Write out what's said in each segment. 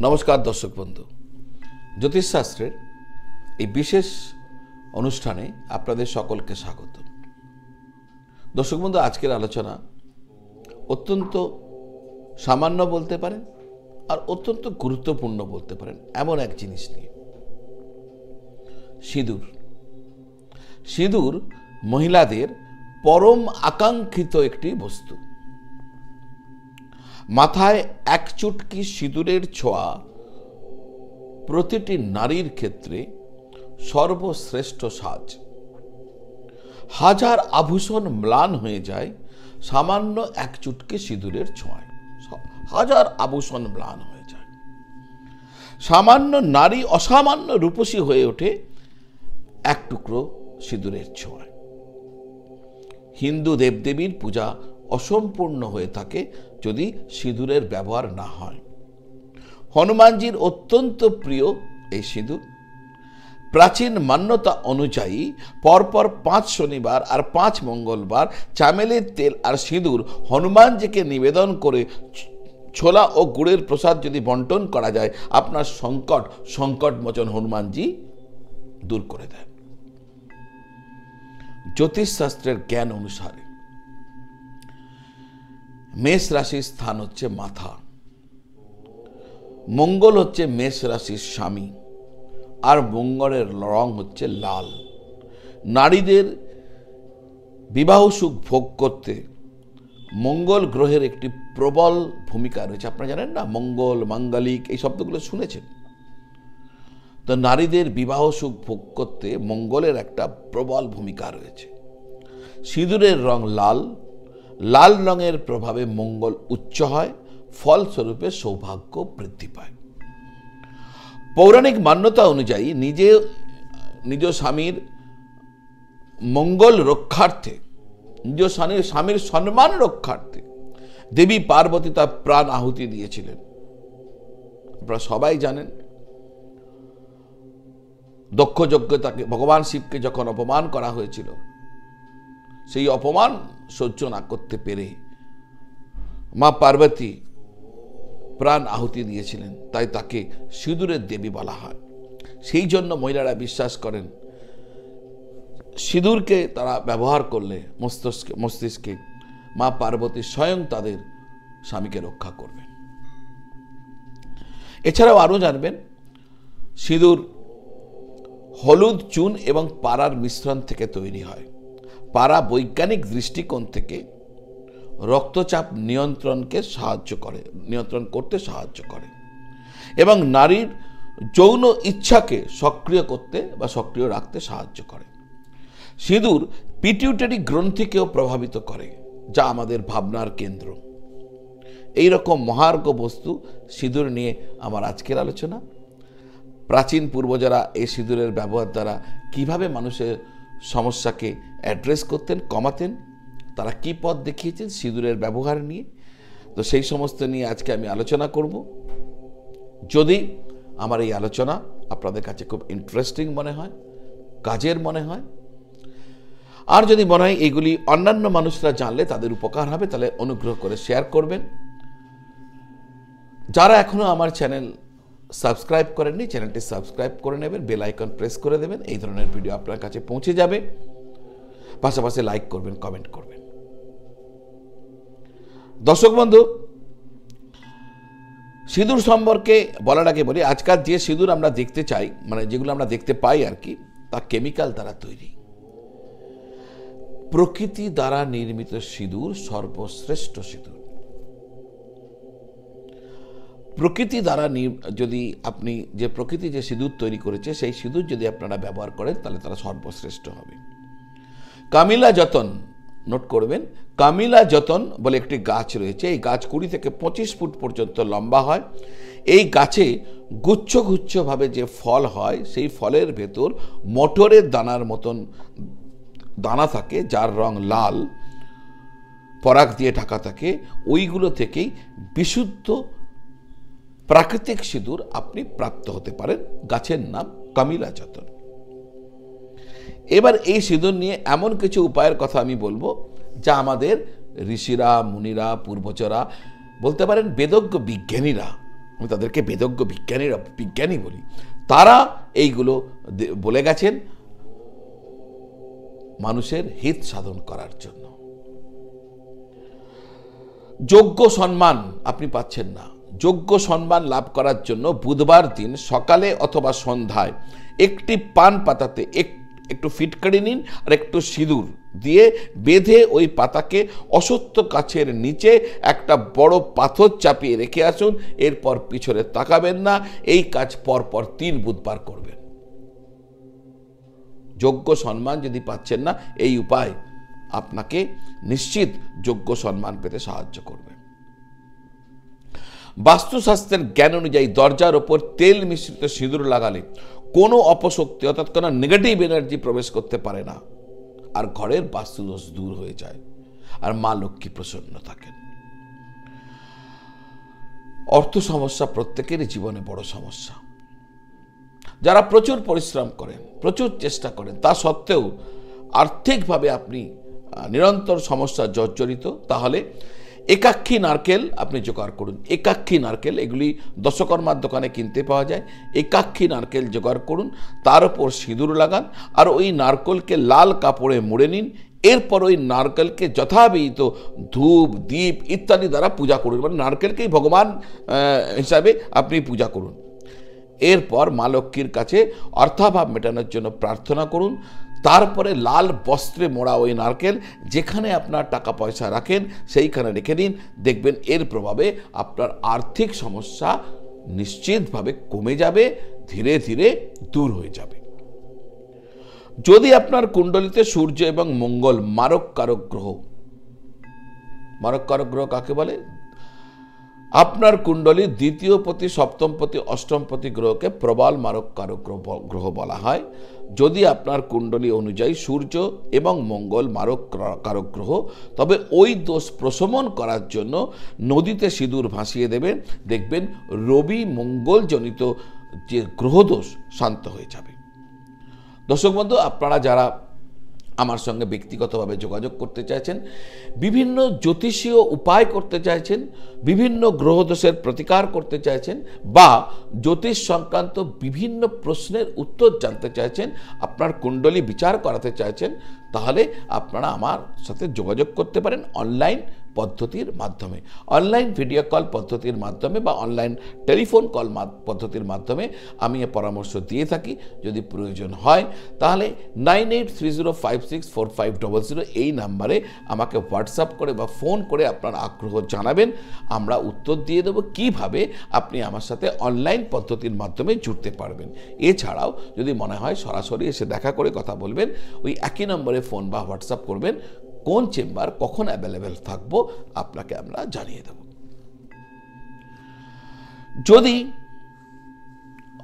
নমস্কার দর্শক বন্ধু, জ্যোতিষশাস্ত্রের এই বিশেষ অনুষ্ঠানে আপনাদের সকলকে স্বাগত। দর্শক বন্ধু, আজকের আলোচনা অত্যন্ত সামান্য বলতে পারেন আর অত্যন্ত গুরুত্বপূর্ণ বলতে পারেন এমন এক জিনিস নিয়ে। সিঁদুর। সিঁদুর মহিলাদের পরম আকাঙ্ক্ষিত একটি বস্তু। মাথায় এক চুটকি সিঁদুরের ছোঁয়া প্রতিটি নারীর ক্ষেত্রে সর্বশ্রেষ্ঠ সাজ। হাজার আভূষণ ম্লান হয়ে যায় সামান্য এক চুটকি সিঁদুরের ছোঁয়ায়। হাজার আভূষণ ম্লান হয়ে যায়। সামান্য নারী অসামান্য রূপসী হয়ে ওঠে এক টুকরো সিঁদুরের ছোঁয়ায়। হিন্দু দেবদেবীর পূজা অসম্পূর্ণ হয়ে থাকে যদি সিঁদুরের ব্যবহার না হয়। হনুমানজির অত্যন্ত প্রিয় এই সিঁদুর। প্রাচীন মান্যতা অনুযায়ী পরপর 5 শনিবার আর 5 মঙ্গলবার চামেলির তেল আর সিঁদুর হনুমানজিকে নিবেদন করে ছোলা ও গুড়ের প্রসাদ যদি বন্টন করা যায়, আপনার সংকট মোচন হনুমানজি দূর করে দেন। জ্যোতিষশাস্ত্রের জ্ঞান অনুসারে মেষ রাশির স্থান হচ্ছে মাথা। মঙ্গল হচ্ছে মেষ রাশির স্বামী, আর মঙ্গলের রং হচ্ছে লাল। নারীদের বিবাহ সুখ ভোগ করতে মঙ্গল গ্রহের একটি প্রবল ভূমিকা রয়েছে। আপনারা জানেন না, মঙ্গল, মাঙ্গলিক এই শব্দগুলো শুনেছেন তো। নারীদের বিবাহ সুখ ভোগ করতে মঙ্গলের একটা প্রবল ভূমিকা রয়েছে। সিঁদুরের রং লাল। লাল রঙের প্রভাবে মঙ্গল উচ্চ হয়, ফলস্বরূপে সৌভাগ্য বৃদ্ধি পায়। পৌরাণিক মান্যতা অনুযায়ী নিজ স্বামীর মঙ্গল রক্ষার্থে, নিজ স্বামীর সম্মান রক্ষার্থে দেবী পার্বতী তার প্রাণ আহুতি দিয়েছিলেন। আপনারা সবাই জানেন, দক্ষ যজ্ঞে তাকে ভগবান শিবকে যখন অপমান করা হয়েছিল, সেই অপমান সহ্য না করতে পেরে মা পার্বতী প্রাণ আহুতি দিয়েছিলেন, তাই তাকে সিঁদুরের দেবী বলা হয়। সেই জন্য মহিলারা বিশ্বাস করেন সিঁদুরকে তারা ব্যবহার করলে মস্তিষ্কে মা পার্বতী স্বয়ং তাদের স্বামীকে রক্ষা করবেন। এছাড়াও আরও জানবেন, সিঁদুর হলুদ, চুন এবং পাড়ার মিশ্রণ থেকে তৈরি হয়। পাড়া বৈজ্ঞানিক দৃষ্টিকোণ থেকে রক্তচাপ নিয়ন্ত্রণ করতে সাহায্য করে এবং নারীর যৌন ইচ্ছাকে সক্রিয় রাখতে সাহায্য করে। সিঁদুর পিটিউটারি গ্রন্থিকেও প্রভাবিত করে, যা আমাদের ভাবনার কেন্দ্র। এই রকম মহার্ঘ বস্তু সিঁদুর নিয়ে আমার আজকের আলোচনা। প্রাচীন পূর্বজরা এই সিঁদুরের ব্যবহার দ্বারা কিভাবে মানুষের সমস্যাকে অ্যাড্রেস করতেন, কমাতেন, তারা কি পথ দেখিয়েছেন সিঁদুরের ব্যবহার নিয়ে, তো সেই সমস্ত নিয়ে আজকে আমি আলোচনা করব। যদি আমার এই আলোচনা আপনাদের কাছে খুব ইন্টারেস্টিং মনে হয়, কাজের মনে হয়, আর যদি মনে হয় এগুলি অন্যান্য মানুষরা জানলে তাদের উপকার হবে, তাহলে অনুগ্রহ করে শেয়ার করবেন। যারা এখনো আমার চ্যানেল সাবস্ক্রাইব করেননি, চ্যানেলটি সাবস্ক্রাইব করে নেবেন, বেল আইকন প্রেস করে দেবেন। এই ধরনের ভিডিও আপনার কাছে পৌঁছে যাবে। পাশাপাশি লাইক করবেন, কমেন্ট করবেন। দর্শক বন্ধু, সিঁদুর সম্পর্কে বলার আগে বলি, আজকাল যে সিঁদুর আমরা দেখতে চাই, মানে যেগুলো আমরা দেখতে পাই আর কি, তা কেমিক্যাল দ্বারা তৈরি। প্রকৃতি দ্বারা নির্মিত সিঁদুর সর্বশ্রেষ্ঠ সিঁদুর। প্রকৃতি দ্বারা যদি আপনি প্রকৃতি যে সিঁদুর তৈরি করেছে, সেই সিঁদুর যদি আপনারা ব্যবহার করেন, তাহলে তারা সর্বশ্রেষ্ঠ হবে। কামিলা যতন, নোট করবেন, কামিলা যতন বলে একটি গাছ রয়েছে। এই গাছ 20 থেকে 25 ফুট পর্যন্ত লম্বা হয়। এই গাছে গুচ্ছভাবে যে ফল হয়, সেই ফলের ভেতর মটরের দানার মতন দানা থাকে, যার রং লাল, পরাগ দিয়ে ঢাকা থাকে। ওইগুলো থেকেই বিশুদ্ধ প্রাকৃতিক সিঁদুর আপনি প্রাপ্ত হতে পারেন। গাছের নাম কামিলা যতন। এবার এই সিঁদুর নিয়ে এমন কিছু উপায়ের কথা আমি বলবো, যা আমাদের ঋষিরা, মুনিরা, পূর্বজরা, বলতে পারেন বেদজ্ঞ বিজ্ঞানীরা আমি তাদেরকে বেদজ্ঞ বিজ্ঞানী বলি, তারা এইগুলো বলে গেছেন মানুষের হিত সাধন করার জন্য। যোগ্য সম্মান আপনি পাচ্ছেন না। যোগ্য সম্মান লাভ করার জন্য বুধবার দিন সকালে অথবা সন্ধ্যায় একটি পান পাতাতে একটু ফিটকারি নিন আর একটু সিঁদুর দিয়ে বেঁধে ওই পাতাকে অশ্বত্থ গাছের নিচে একটা বড় পাথর চাপিয়ে রেখে আসুন। এরপর পিছনে তাকাবেন না। এই কাজ পরপর 3 বুধবার করবেন। যোগ্য সম্মান যদি পাচ্ছেন না, এই উপায় আপনাকে নিশ্চিত যোগ্য সম্মান পেতে সাহায্য করবে। বাস্তুশাস্ত্রের জ্ঞান অনুযায়ী দরজার ওপর তেল মিশ্রিত সিঁদুর লাগালে কোনো অপশক্তি অর্থাৎ কোনো নেগেটিভ এনার্জি প্রবেশ করতে পারে না, আর ঘরের বাস্তুদোষ দূর হয়ে যায়, আর মা লক্ষ্মী প্রসন্ন থাকেন। অর্থ সমস্যা প্রত্যেকেরই জীবনে বড় সমস্যা। যারা প্রচুর পরিশ্রম করেন, প্রচুর চেষ্টা করেন, তা সত্ত্বেও আর্থিকভাবে আপনি নিরন্তর সমস্যা জর্জরিত, তাহলে একাক্ষী নারকেল আপনি জোগাড় করুন। একাক্ষী নারকেল এগুলি দশকর্মার দোকানে কিনতে পাওয়া যায়। একাক্ষী নারকেল জোগাড় করুন, তার উপর সিঁদুর লাগান, আর ওই নারকেলকে লাল কাপড়ে মুড়ে নিন। এরপর ওই নারকেলকে যথাবিহিত ধূপ দীপ ইত্যাদি দ্বারা পূজা করুন, মানে নারকেলকেই ভগবান হিসাবে আপনি পূজা করুন। এরপর মা লক্ষ্মীর কাছে অর্থাভাব মেটানোর জন্য প্রার্থনা করুন। তারপরে লাল বস্ত্রে মোড়া ওই নারকেল যেখানে আপনার টাকা পয়সা রাখেন সেইখানে রেখে দিন। দেখবেন এর প্রভাবে আপনার আর্থিক সমস্যা নিশ্চিতভাবে কমে যাবে, ধীরে ধীরে দূর হয়ে যাবে। যদি আপনার কুণ্ডলিতে সূর্য এবং মঙ্গল মারক কারক গ্রহ, মারক কারক গ্রহ কাকে বলে? আপনার কুণ্ডলী দ্বিতীয় পতি, সপ্তম পতি, অষ্টম পতি গ্রহকে প্রবল মারক কারক গ্রহ বলা হয়। যদি আপনার কুণ্ডলী অনুযায়ী সূর্য এবং মঙ্গল মারক কারক গ্রহ, তবে ওই দোষ প্রশমন করার জন্য নদীতে সিঁদুর ভাসিয়ে দেবেন। দেখবেন রবি মঙ্গল জনিত যে গ্রহদোষ শান্ত হয়ে যাবে। দর্শক বন্ধু, আপনারা যারা আমার সঙ্গে ব্যক্তিগতভাবে যোগাযোগ করতে চাইছেন, বিভিন্ন জ্যোতিষীয় উপায় করতে চাইছেন, বিভিন্ন গ্রহদোষের প্রতিকার করতে চাইছেন, বা জ্যোতিষ সংক্রান্ত বিভিন্ন প্রশ্নের উত্তর জানতে চাইছেন, আপনার কুণ্ডলী বিচার করাতে চাইছেন, তাহলে আপনারা আমার সাথে যোগাযোগ করতে পারেন অনলাইন পদ্ধতির মাধ্যমে, অনলাইন ভিডিও কল পদ্ধতির মাধ্যমে বা অনলাইন টেলিফোন কল পদ্ধতির মাধ্যমে আমি এ পরামর্শ দিয়ে থাকি। যদি প্রয়োজন হয় তাহলে 9830564500 এই নাম্বারে আমাকে হোয়াটসঅ্যাপ করে বা ফোন করে আপনার আগ্রহ জানাবেন। আমরা উত্তর দিয়ে দেবো কিভাবে আপনি আমার সাথে অনলাইন পদ্ধতির মাধ্যমে জুড়তে পারবেন। এছাড়াও যদি মনে হয় সরাসরি এসে দেখা করে কথা বলবেন, ওই একই নম্বরে ফোন বা হোয়াটসঅ্যাপ করবেন। কোন চেম্বার কখন অ্যাভেলেবেল থাকবো আপনাকে আমরা জানিয়ে দেব। যদি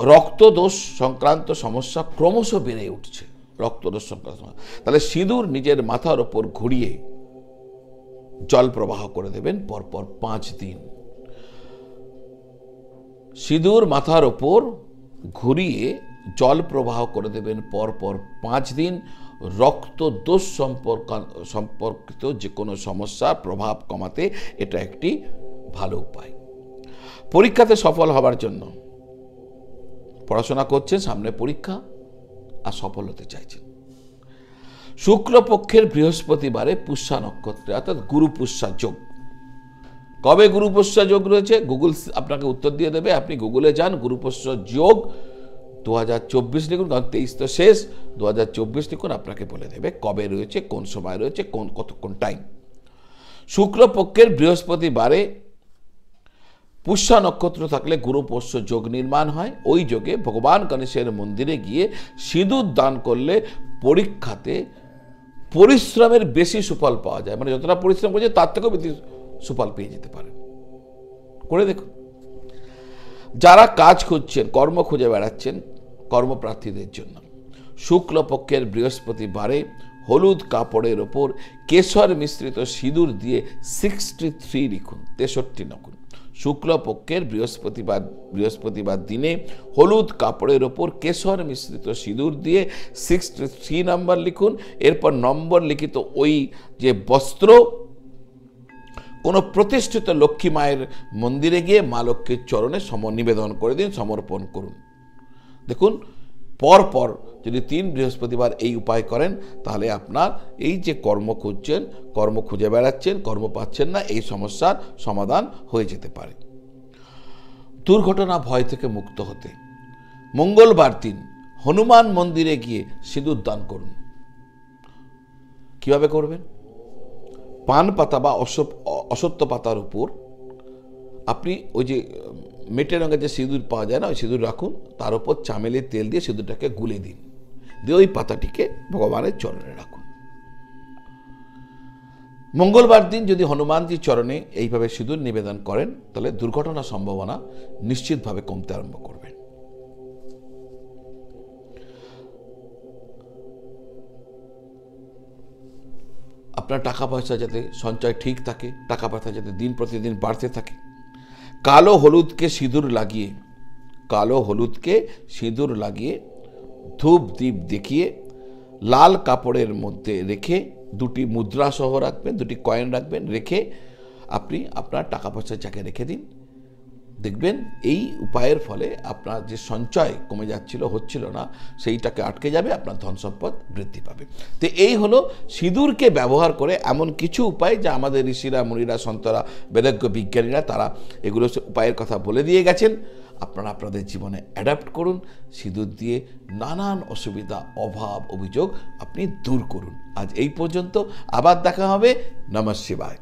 রক্তদোষ সংক্রান্ত সমস্যা ক্রমশ বেড়ে উঠছে, রক্তদোষ সংক্রান্ত, তাহলে সিঁদুর নিজের মাথার ওপর ঘুরিয়ে জল প্রবাহ করে দেবেন পরপর 5 দিন। সিঁদুর মাথার ওপর ঘুরিয়ে জল প্রবাহ করে দেবেন পরপর 5 দিন। রক্ত দোষ সম্পর্কিত যে কোনো সমস্যার প্রভাব কমাতে এটা একটি ভালো উপায়। পরীক্ষাতে সফল হবার জন্য পড়াশোনা করছেন, সামনে পরীক্ষা আর সফল হতে চাইছেন, শুক্লপক্ষের বৃহস্পতিবারে পুষ্যা নক্ষত্রে অর্থাৎ গুরু পুষ্যা যোগ। কবে গুরু পুষ্যা যোগ রয়েছে? গুগল আপনাকে উত্তর দিয়ে দেবে। আপনি গুগলে যান, গুরু পুষ্যা যোগ 2024 লিখুন, কারণ 23 তো শেষ, 2024 লিখুন, আপনাকে বলে দেবে কবে রয়েছে, কোন সময় রয়েছে, কতক্ষণ টাইম। শুক্লপক্ষের বৃহস্পতিবারে পুষ্যা নক্ষত্র থাকলে গুরু পুষ্য যোগ নির্মাণ হয়। ওই যোগে ভগবান গণেশের মন্দিরে গিয়ে সিঁদুর দান করলে পরীক্ষাতে পরিশ্রমের বেশি সুফল পাওয়া যায়, মানে যতটা পরিশ্রম করছে তার থেকেও বেশি সুফল পেয়ে যেতে পারে। করে দেখুন। যারা কাজ খুঁজছেন, কর্ম খুঁজে বেড়াচ্ছেন, কর্মপ্রার্থীদের জন্য শুক্লপক্ষের বৃহস্পতিবারে হলুদ কাপড়ের ওপর কেশর মিশ্রিত সিঁদুর দিয়ে 63 লিখুন, 63 লিখুন। শুক্লপক্ষের বৃহস্পতিবার দিনে হলুদ কাপড়ের ওপর কেশর মিশ্রিত সিঁদুর দিয়ে 63 নাম্বার লিখুন। এরপর নম্বর লিখিত ওই যে বস্ত্র কোনো প্রতিষ্ঠিত লক্ষ্মী মায়ের মন্দিরে গিয়ে মা লক্ষ্মীর চরণে নিবেদন করে দিন, সমর্পণ করুন। দেখুন, পরপর যদি 3 বৃহস্পতিবার এই উপায় করেন, তাহলে আপনার এই যে কর্ম খুঁজছেন, কর্ম খুঁজে বেড়াচ্ছেন, কর্ম পাচ্ছেন না, এই সমস্যার সমাধান হয়ে যেতে পারে। দুর্ঘটনা ভয় থেকে মুক্ত হতে মঙ্গলবার দিন হনুমান মন্দিরে গিয়ে সিঁদুর দান করুন। কিভাবে করবেন? পান পাতা বা অশ্বত্থ পাতার উপর আপনি ওই যে মেটে রঙের যে সিঁদুর পাওয়া যায় না, ওই সিঁদুর রাখুন, তার উপর চামেলির তেল দিয়ে সিঁদুরটাকে গুলে দিন, দিয়ে ওই পাতাটিকে ভগবানের চরণে রাখুন। মঙ্গলবার দিন যদি হনুমানজির চরণে এইভাবে সিঁদুর নিবেদন করেন, তাহলে দুর্ঘটনার সম্ভাবনা নিশ্চিতভাবে কমতে আরম্ভ করবে। আপনার টাকা পয়সা যাতে সঞ্চয় ঠিক থাকে, টাকা পয়সা যাতে দিন প্রতিদিন বাড়তে থাকে, কালো হলুদকে সিঁদুর লাগিয়ে ধূপ দ্বীপ দেখিয়ে লাল কাপড়ের মধ্যে রেখে 2টি মুদ্রা সহ রাখবেন, 2টি কয়েন রাখবেন, রেখে আপনি আপনার টাকা পয়সার জায়গায় রেখে দিন। দেখবেন এই উপায়ের ফলে আপনার যে সঞ্চয় কমে হচ্ছিল না, সেইটাকে আটকে যাবে, আপনার ধন সম্পদ বৃদ্ধি পাবে। তো এই হলো সিঁদুরকে ব্যবহার করে এমন কিছু উপায় যা আমাদের ঋষিরা, মুনিরা, সন্তরা, বেদজ্ঞ বিজ্ঞানীরা তারা এগুলো উপায়ের কথা বলে দিয়ে গেছেন। আপনারা আপনাদের জীবনে অ্যাডাপ্ট করুন, সিঁদুর দিয়ে নানান অসুবিধা, অভাব, অভিযোগ আপনি দূর করুন। আজ এই পর্যন্ত, আবার দেখা হবে। নমঃ শিবায়।